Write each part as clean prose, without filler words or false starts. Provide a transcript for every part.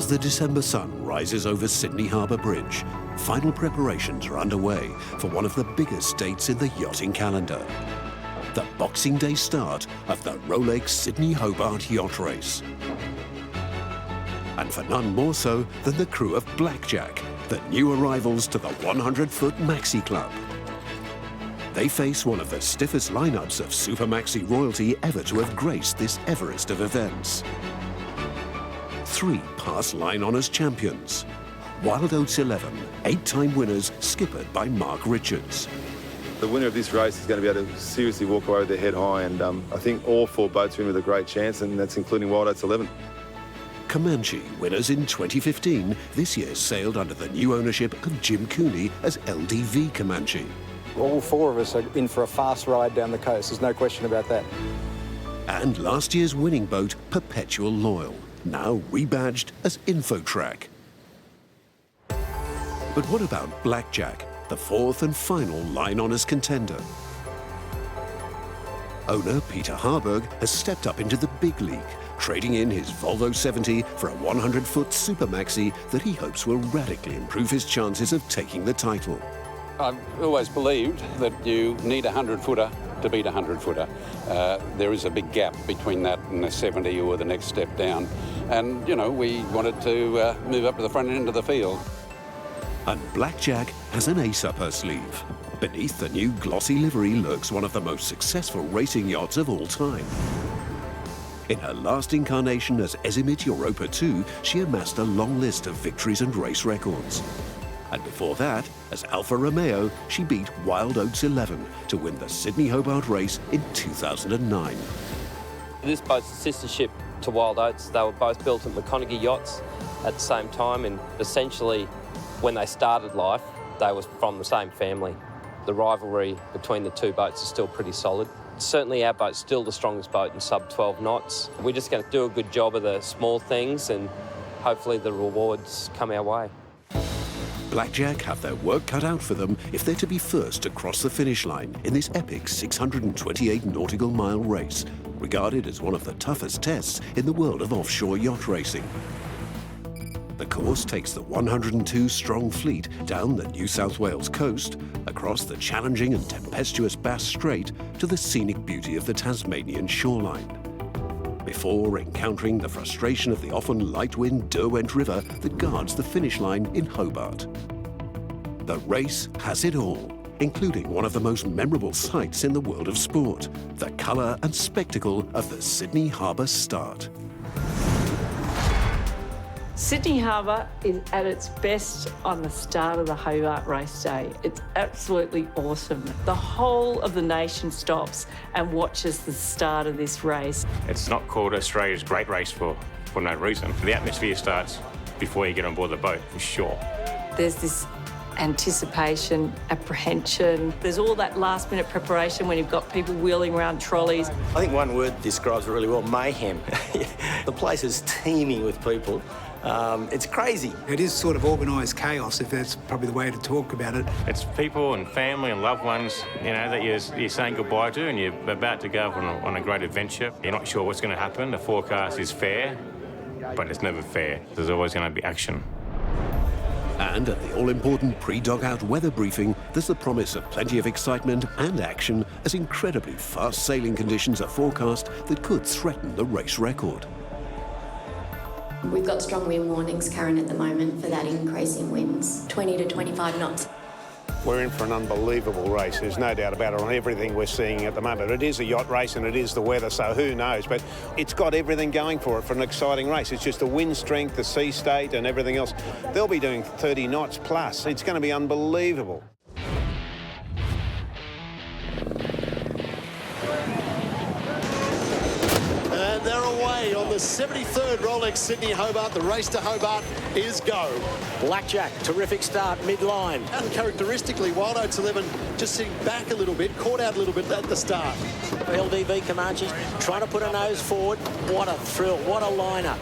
As the December sun rises over Sydney Harbour Bridge, final preparations are underway for one of the biggest dates in the yachting calendar. The Boxing Day start of the Rolex Sydney Hobart Yacht Race. And for none more so than the crew of Blackjack, the new arrivals to the 100-foot Maxi Club. They face one of the stiffest lineups of Super Maxi royalty ever to have graced this Everest of events. 3 past line honours champions. Wild Oats XI, 8-time winners skippered by Mark Richards. The winner of this race is going to be able to seriously walk away with their head high, and I think all 4 boats are in with a great chance, and that's including Wild Oats XI. Comanche, winners in 2015, this year sailed under the new ownership of Jim Cooney as LDV Comanche. All 4 of us are in for a fast ride down the coast, there's no question about that. And last year's winning boat, Perpetual Loyal, now rebadged as Infotrack. But what about Blackjack, the 4th and final line honours contender? Owner Peter Harburg has stepped up into the big league, trading in his Volvo 70 for a 100-foot Super Maxi that he hopes will radically improve his chances of taking the title. I've always believed that you need a 100-footer to beat a 100-footer. There is a big gap between that and the 70 or the next step down. And, you know, we wanted to move up to the front end of the field. And Blackjack has an ace up her sleeve. Beneath the new glossy livery lurks one of the most successful racing yachts of all time. In her last incarnation as Ezimit Europa II, she amassed a long list of victories and race records. And before that, as Alfa Romeo, she beat Wild Oats XI to win the Sydney Hobart race in 2009. This boat's a sister ship to Wild Oats. They were both built at McConaughey Yachts at the same time, and essentially when they started life, they were from the same family. The rivalry between the 2 boats is still pretty solid. Certainly our boat's still the strongest boat in sub 12 knots. We're just going to do a good job of the small things and hopefully the rewards come our way. Blackjack have their work cut out for them if they're to be first to cross the finish line in this epic 628 nautical mile race, regarded as one of the toughest tests in the world of offshore yacht racing. The course takes the 102-strong fleet down the New South Wales coast, across the challenging and tempestuous Bass Strait to the scenic beauty of the Tasmanian shoreline, before encountering the frustration of the often light-wind Derwent River that guards the finish line in Hobart. The race has it all, including one of the most memorable sights in the world of sport, the colour and spectacle of the Sydney Harbour start. Sydney Harbour is at its best on the start of the Hobart race day. It's absolutely awesome. The whole of the nation stops and watches the start of this race. It's not called Australia's great race for no reason. The atmosphere starts before you get on board the boat, for sure. There's this anticipation, apprehension. There's all that last-minute preparation when you've got people wheeling around trolleys. I think one word describes it really well, mayhem. The place is teeming with people. It's crazy. It is sort of organised chaos, if that's probably the way to talk about it. It's people and family and loved ones, you know, that you're saying goodbye to, and you're about to go on a great adventure. You're not sure what's going to happen. The forecast is fair, but it's never fair. There's always going to be action. And at the all-important pre-dog-out weather briefing, there's the promise of plenty of excitement and action as incredibly fast sailing conditions are forecast that could threaten the race record. We've got strong wind warnings, Karen, at the moment for that increase in winds, 20 to 25 knots. We're in for an unbelievable race, there's no doubt about it, on everything we're seeing at the moment. It is a yacht race and it is the weather, so who knows, but it's got everything going for it for an exciting race. It's just the wind strength, the sea state and everything else. They'll be doing 30 knots plus. It's going to be unbelievable. And they're away on the 73rd Rolex Sydney Hobart. The race to Hobart is go. Blackjack, terrific start, midline. Uncharacteristically, Wild Oats XI just sitting back a little bit, caught out a little bit at the start. LDV Comanche trying to put a nose forward. What a thrill, what a liner.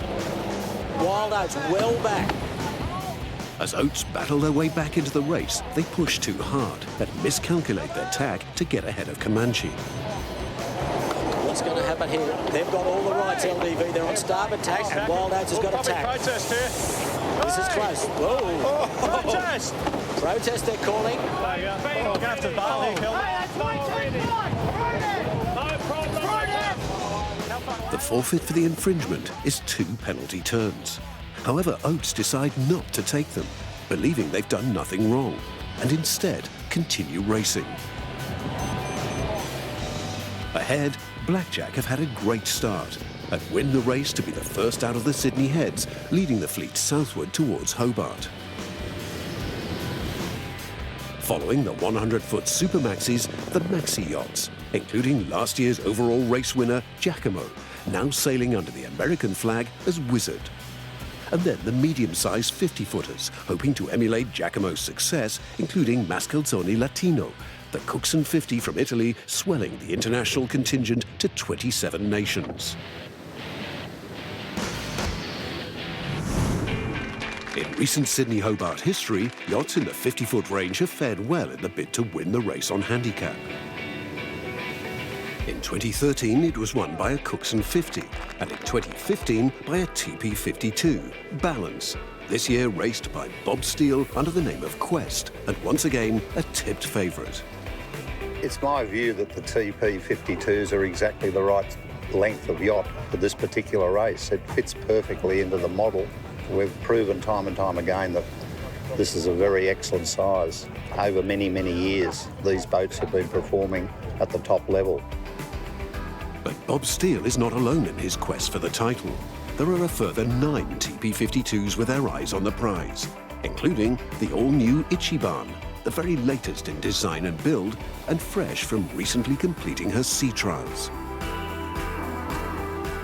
Wild Oats well back. As Oats battle their way back into the race, they push too hard and miscalculate their tack to get ahead of Comanche. What's going to happen here? They've got all the rights, LDV. They're on starboard tack, and Wild Oats has got a tack. Protest here. This is close. Whoa. Protest! Protest, they're calling. The forfeit for the infringement is 2 penalty turns. However, Oates decide not to take them, believing they've done nothing wrong, and instead continue racing. Ahead, Blackjack have had a great start and win the race to be the first out of the Sydney Heads, leading the fleet southward towards Hobart. Following the 100-foot Super Maxis, the Maxi Yachts, including last year's overall race winner, Giacomo, now sailing under the American flag as Wizard. And then the medium-sized 50-footers, hoping to emulate Giacomo's success, including Mascalzone Latino, the Cookson 50 from Italy, swelling the international contingent to 27 nations. In recent Sydney Hobart history, yachts in the 50-foot range have fared well in the bid to win the race on handicap. In 2013, it was won by a Cookson 50, and in 2015 by a TP52, Balance. This year raced by Bob Steele under the name of Quest, and once again, a tipped favourite. It's my view that the TP52s are exactly the right length of yacht for this particular race. It fits perfectly into the model. We've proven time and time again that this is a very excellent size. Over many, many years, these boats have been performing at the top level. But Bob Steele is not alone in his quest for the title. There are a further 9 TP52s with their eyes on the prize, including the all-new Ichi Ban, the very latest in design and build, and fresh from recently completing her sea trials.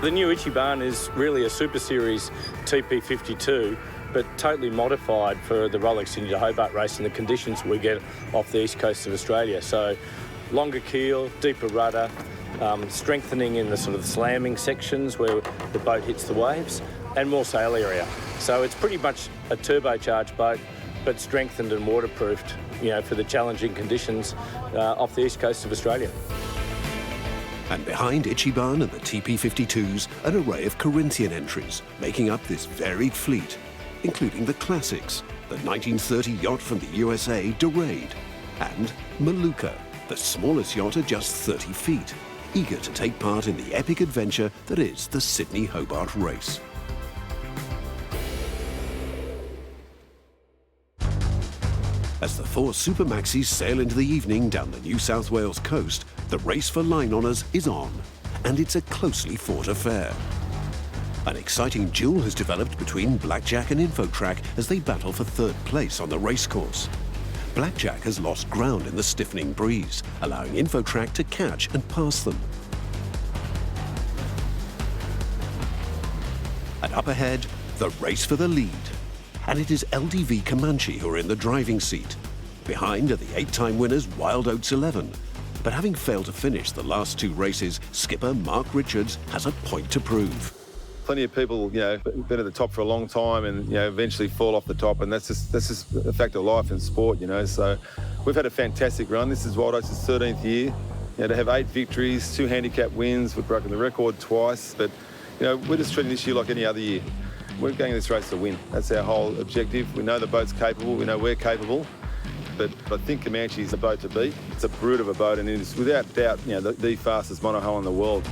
The new Ichi Ban is really a Super Series TP52, but totally modified for the Rolex Sydney Hobart race and the conditions we get off the east coast of Australia. So longer keel, deeper rudder, strengthening in the sort of slamming sections where the boat hits the waves, and more sail area. So it's pretty much a turbocharged boat, but strengthened and waterproofed, you know, for the challenging conditions off the east coast of Australia. And behind Ichi Ban and the TP52s, an array of Corinthian entries, making up this varied fleet, including the classics, the 1930 yacht from the USA, Dorade, and Maluka, the smallest yacht at just 30 feet, eager to take part in the epic adventure that is the Sydney Hobart race. As the 4 Super Maxis sail into the evening down the New South Wales coast, the race for line honours is on, and it's a closely fought affair. An exciting duel has developed between Blackjack and Infotrack as they battle for 3rd place on the racecourse. Blackjack has lost ground in the stiffening breeze, allowing Infotrack to catch and pass them. And up ahead, the race for the lead. And it is LDV Comanche who are in the driving seat. Behind are the 8-time winners Wild Oats XI. But having failed to finish the last 2 races, skipper Mark Richards has a point to prove. Plenty of people, you know, been at the top for a long time and, you know, eventually fall off the top, and that's just a fact of life in sport, you know. So we've had a fantastic run. This is Wild Oats' 13th year. You know, to have 8 victories, 2 handicap wins, we've broken the record twice, but, you know, we're just treating this year like any other year. We're going this race to win. That's our whole objective. We know the boat's capable. We know we're capable. But I think Comanche is a boat to beat. It's a brute of a boat, and it is without doubt, you know, the fastest monohull in the world.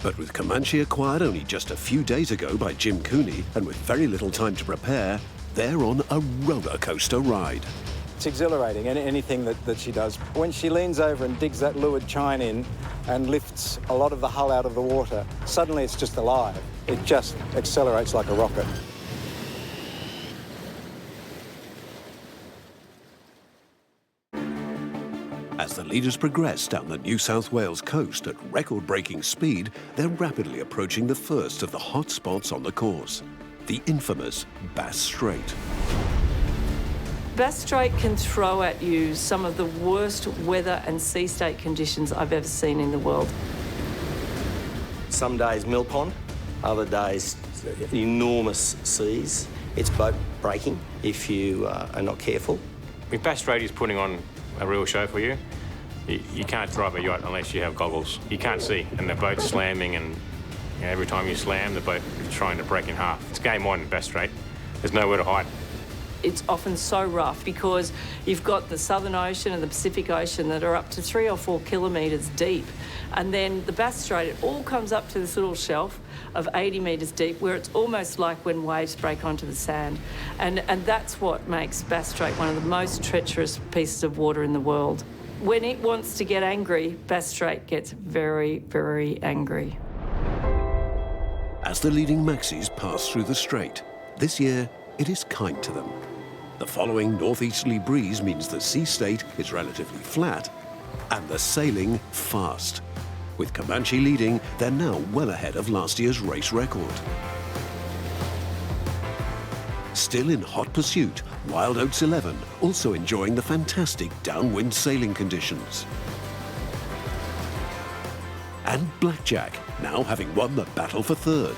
But with Comanche acquired only just a few days ago by Jim Cooney, and with very little time to prepare, they're on a roller coaster ride. It's exhilarating, anything that she does. When she leans over and digs that leeward chine in and lifts a lot of the hull out of the water, suddenly it's just alive. It just accelerates like a rocket. As the leaders progress down the New South Wales coast at record-breaking speed, they're rapidly approaching the first of the hot spots on the course, the infamous Bass Strait. Bass Strait can throw at you some of the worst weather and sea state conditions I've ever seen in the world. Some days mill pond, other days enormous seas. It's boat breaking if you are not careful. If Bass Strait is putting on a real show for you, You can't drive a yacht unless you have goggles. You can't see, and the boat's slamming, and every time you slam, the boat is trying to break in half. It's game on in Bass Strait. There's nowhere to hide. It's often so rough because you've got the Southern Ocean and the Pacific Ocean that are up to 3 or 4 kilometres deep. And then the Bass Strait, it all comes up to this little shelf of 80 metres deep where it's almost like when waves break onto the sand. And that's what makes Bass Strait one of the most treacherous pieces of water in the world. When it wants to get angry, Bass Strait gets very, very angry. As the leading maxis pass through the strait, this year it is kind to them. The following northeasterly breeze means the sea state is relatively flat and the sailing fast. With Comanche leading, they're now well ahead of last year's race record. Still in hot pursuit, Wild Oats XI also enjoying the fantastic downwind sailing conditions. And Blackjack, now having won the battle for third.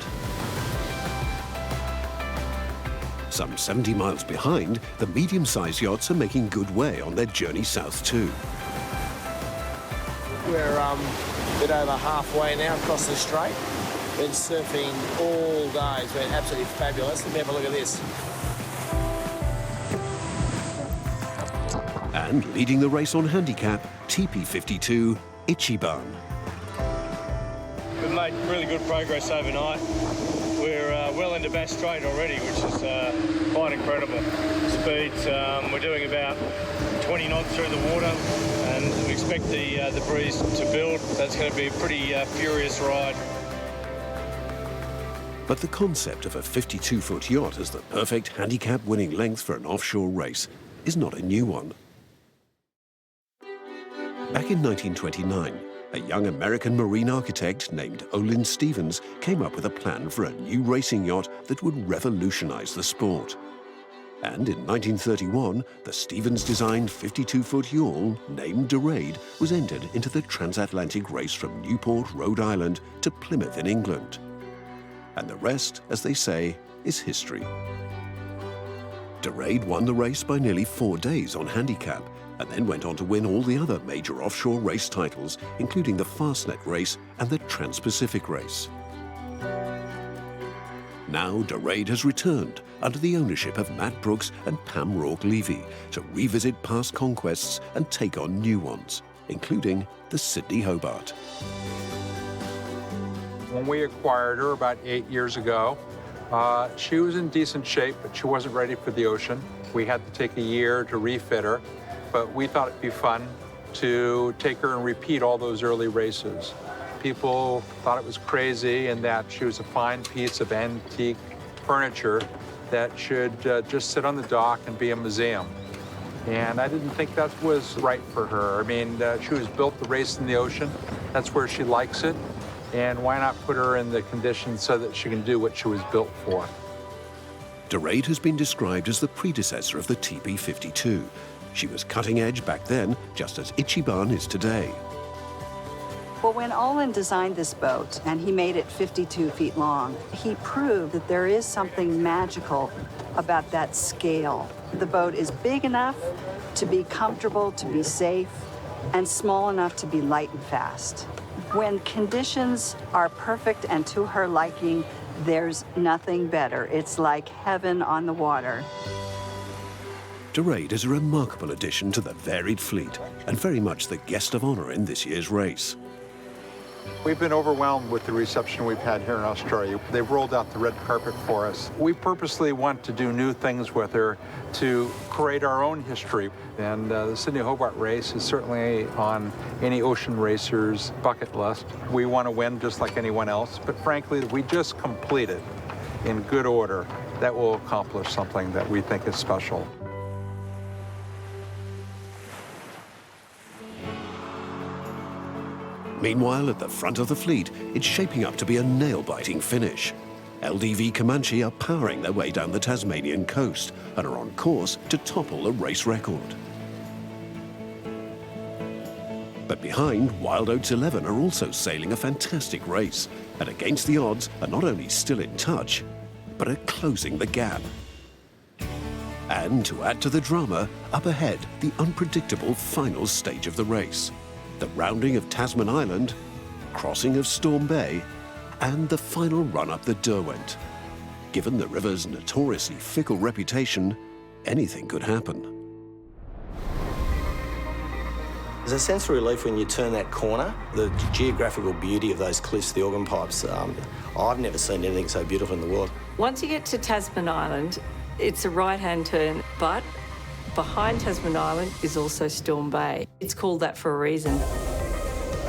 Some 70 miles behind, the medium-sized yachts are making good way on their journey south too. We're a bit over halfway now across the strait. Been surfing all day. It's been absolutely fabulous. Let me have a look at this. And leading the race on handicap, TP52, Ichi Ban. We've made really good progress overnight. We're well into Bass Strait already, which is quite incredible. Speeds, we're doing about 20 knots through the water, and we expect the breeze to build. That's going to be a pretty furious ride. But the concept of a 52-foot yacht as the perfect handicap winning length for an offshore race is not a new one. Back in 1929, a young American marine architect named Olin Stevens came up with a plan for a new racing yacht that would revolutionize the sport. And in 1931, the Stevens-designed 52-foot yawl, named Dorade, was entered into the transatlantic race from Newport, Rhode Island to Plymouth in England. And the rest, as they say, is history. Dorade won the race by nearly 4 days on handicap, and then went on to win all the other major offshore race titles, including the Fastnet race and the Trans-Pacific race. Now Dorade has returned under the ownership of Matt Brooks and Pam Rourke-Levy to revisit past conquests and take on new ones, including the Sydney Hobart. When we acquired her about 8 years ago, she was in decent shape, but she wasn't ready for the ocean. We had to take a year to refit her, but we thought it'd be fun to take her and repeat all those early races. People thought it was crazy and that she was a fine piece of antique furniture that should just sit on the dock and be a museum. And I didn't think that was right for her. I mean, she was built to race in the ocean. That's where she likes it. And why not put her in the conditions so that she can do what she was built for? Dorade has been described as the predecessor of the TP52. She was cutting edge back then, just as Ichi Ban is today. Well, when Olin designed this boat, and he made it 52 feet long, he proved that there is something magical about that scale. The boat is big enough to be comfortable, to be safe, and small enough to be light and fast. When conditions are perfect and to her liking, there's nothing better. It's like heaven on the water. Dorade is a remarkable addition to the varied fleet and very much the guest of honor in this year's race. We've been overwhelmed with the reception we've had here in Australia. They've rolled out the red carpet for us. We purposely want to do new things with her to create our own history. And the Sydney Hobart race is certainly on any ocean racer's bucket list. We want to win just like anyone else, but frankly, we just complete it in good order. That will accomplish something that we think is special. Meanwhile, at the front of the fleet, it's shaping up to be a nail-biting finish. LDV Comanche are powering their way down the Tasmanian coast and are on course to topple a race record. But behind, Wild Oats XI are also sailing a fantastic race, and against the odds are not only still in touch, but are closing the gap. And to add to the drama, up ahead, the unpredictable final stage of the race. the rounding of Tasman Island, crossing of Storm Bay, and the final run up the Derwent. Given the river's notoriously fickle reputation, anything could happen. There's a sense of relief when you turn that corner. The geographical beauty of those cliffs, the organ pipes, I've never seen anything so beautiful in the world. Once you get to Tasman Island, it's a right-hand turn, but behind Tasman Island is also Storm Bay. It's called that for a reason.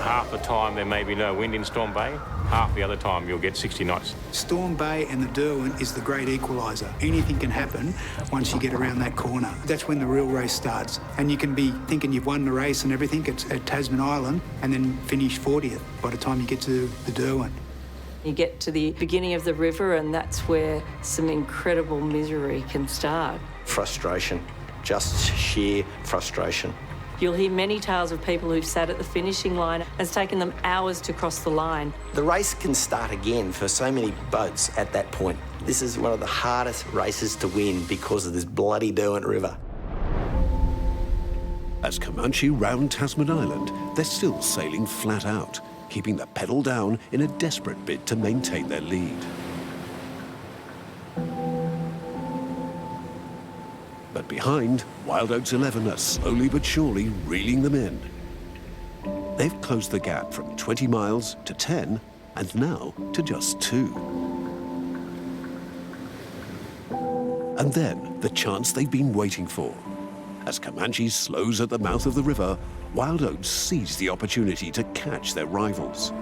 Half the time there may be no wind in Storm Bay, half the other time you'll get 60 knots. Storm Bay and the Derwent is the great equaliser. Anything can happen once you get around that corner. That's when the real race starts. And you can be thinking you've won the race and everything at Tasman Island and then finish 40th by the time you get to the Derwent. You get to the beginning of the river and that's where some incredible misery can start. Frustration, just sheer frustration. You'll hear many tales of people who've sat at the finishing line. It's taken them hours to cross the line. The race can start again for so many boats at that point. This is one of the hardest races to win because of this bloody Derwent River. As Comanche round Tasman Island, they're still sailing flat out, keeping the pedal down in a desperate bid to maintain their lead. But behind, Wild Oats XI are slowly but surely reeling them in. They've closed the gap from 20 miles to 10, and now to just 2. And then, the chance they've been waiting for. As Comanche slows at the mouth of the river, Wild Oats seize the opportunity to catch their rivals.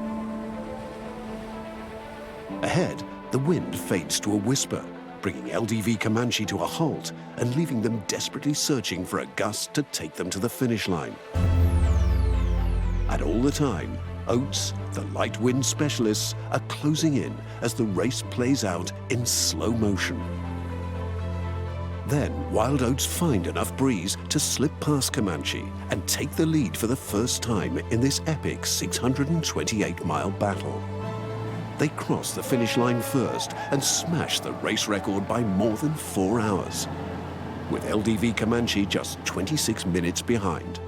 Ahead, the wind fades to a whisper, bringing LDV Comanche to a halt and leaving them desperately searching for a gust to take them to the finish line. And all the time, Oats, the light wind specialists, are closing in as the race plays out in slow motion. Then, Wild Oats find enough breeze to slip past Comanche and take the lead for the first time in this epic 628-mile battle. They cross the finish line first and smash the race record by more than 4 hours, with LDV Comanche just 26 minutes behind.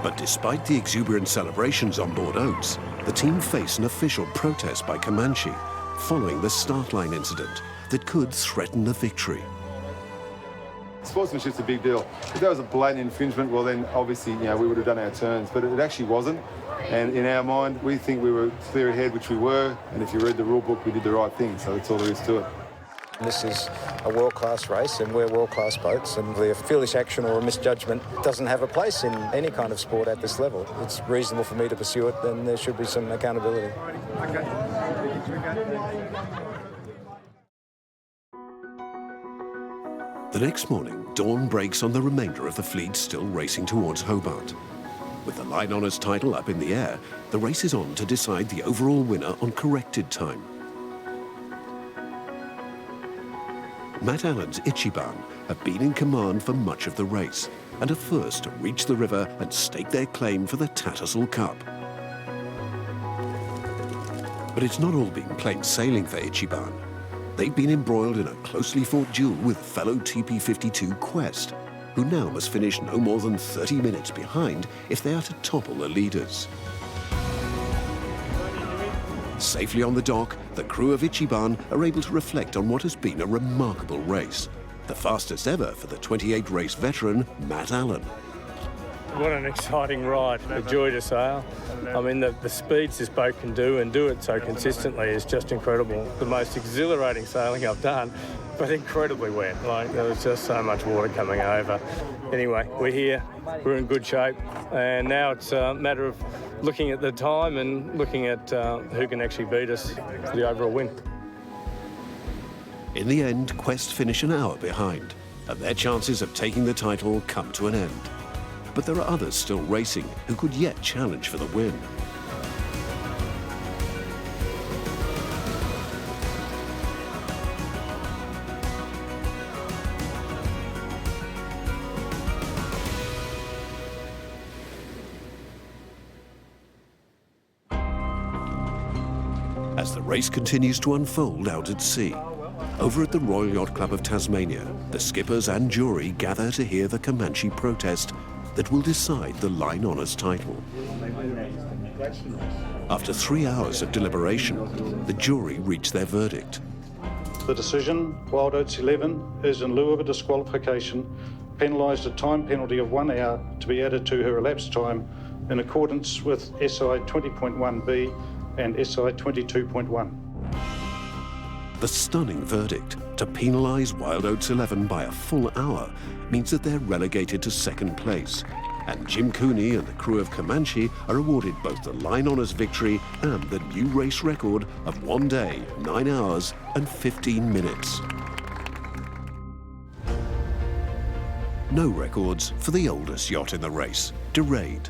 But despite the exuberant celebrations on board Oats, the team face an official protest by Comanche following the start line incident that could threaten the victory. Sportsmanship's a big deal. If that was a blatant infringement, well then obviously, we would have done our turns, but it actually wasn't. And in our mind, we think we were clear ahead, which we were, and if you read the rule book, we did the right thing, so that's all there is to it. This is a world-class race and we're world-class boats, and the foolish action or a misjudgment doesn't have a place in any kind of sport at this level. It's reasonable for me to pursue it, then there should be some accountability. The next morning, dawn breaks on the remainder of the fleet still racing towards Hobart. With the line honours title up in the air, the race is on to decide the overall winner on corrected time. Matt Allen's Ichi Ban have been in command for much of the race and are first to reach the river and stake their claim for the Tattersall Cup. But it's not all been plain sailing for Ichi Ban. They've been embroiled in a closely fought duel with fellow TP52 Quest, who now must finish no more than 30 minutes behind if they are to topple the leaders. Safely on the dock, the crew of Ichi Ban are able to reflect on what has been a remarkable race, the fastest ever for the 28-race veteran Matt Allen. What an exciting ride, a joy to sail. I mean, the speeds this boat can do and do it so consistently is just incredible. The most exhilarating sailing I've done, but incredibly wet. There was just so much water coming over. Anyway, we're here, we're in good shape, and now it's a matter of looking at the time and looking at who can actually beat us for the overall win. In the end, Quest finish an hour behind, and their chances of taking the title come to an end. But there are others still racing who could yet challenge for the win. As the race continues to unfold out at sea, Over at the Royal Yacht Club of Tasmania, the skippers and jury gather to hear the Comanche protest that will decide the line honours title. After 3 hours of deliberation, the jury reach their verdict. The decision, Wild Oats XI, is in lieu of a disqualification, penalised a time penalty of 1 hour to be added to her elapsed time in accordance with SI 20.1b and SI 22.1. The stunning verdict to penalise Wild Oats XI by a full hour means that they're relegated to second place, and Jim Cooney and the crew of Comanche are awarded both the line honours victory and the new race record of 1 day, 9 hours and 15 minutes. No records for the oldest yacht in the race, De Raid,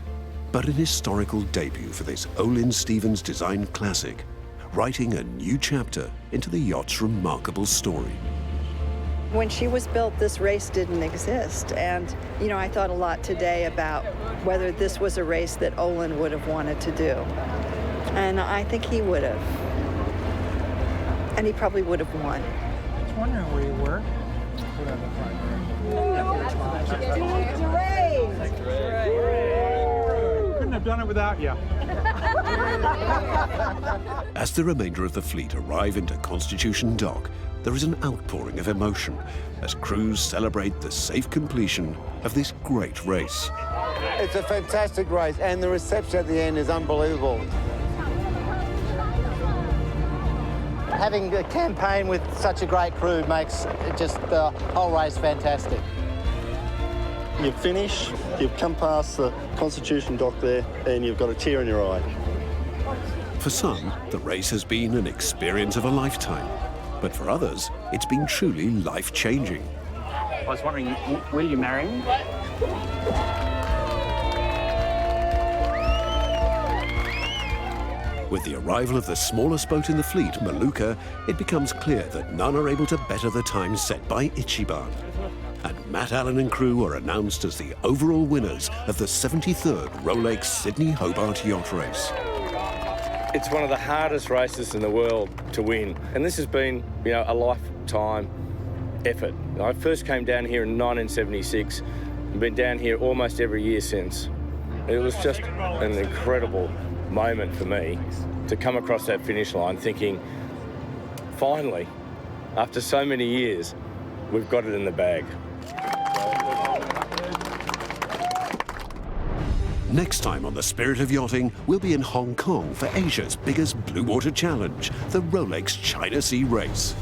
but an historical debut for this Olin Stevens designed classic, writing a new chapter into the yacht's remarkable story. When she was built, this race didn't exist. And, you know, I thought a lot today about whether this was a race that Olin would have wanted to do. And I think he would have. And he probably would have won. I was wondering where you were. Couldn't have done it without you. As the remainder of the fleet arrive into Constitution Dock, there is an outpouring of emotion as crews celebrate the safe completion of this great race. It's a fantastic race, and the reception at the end is unbelievable. Having a campaign with such a great crew makes just the whole race fantastic. You finish, you've come past the Constitution Dock there, and you've got a tear in your eye. For some, the race has been an experience of a lifetime. But for others, it's been truly life-changing. I was wondering, will you marry me? With the arrival of the smallest boat in the fleet, Maluka, it becomes clear that none are able to better the time set by Ichi Ban. And Matt Allen and crew are announced as the overall winners of the 73rd Rolex Sydney Hobart Yacht Race. It's one of the hardest races in the world to win, and this has been, you know, a lifetime effort. I first came down here in 1976 and been down here almost every year since. It was just an incredible moment for me to come across that finish line thinking, finally, after so many years, we've got it in the bag. Next time on the Spirit of Yachting, we'll be in Hong Kong for Asia's biggest blue water challenge, the Rolex China Sea Race.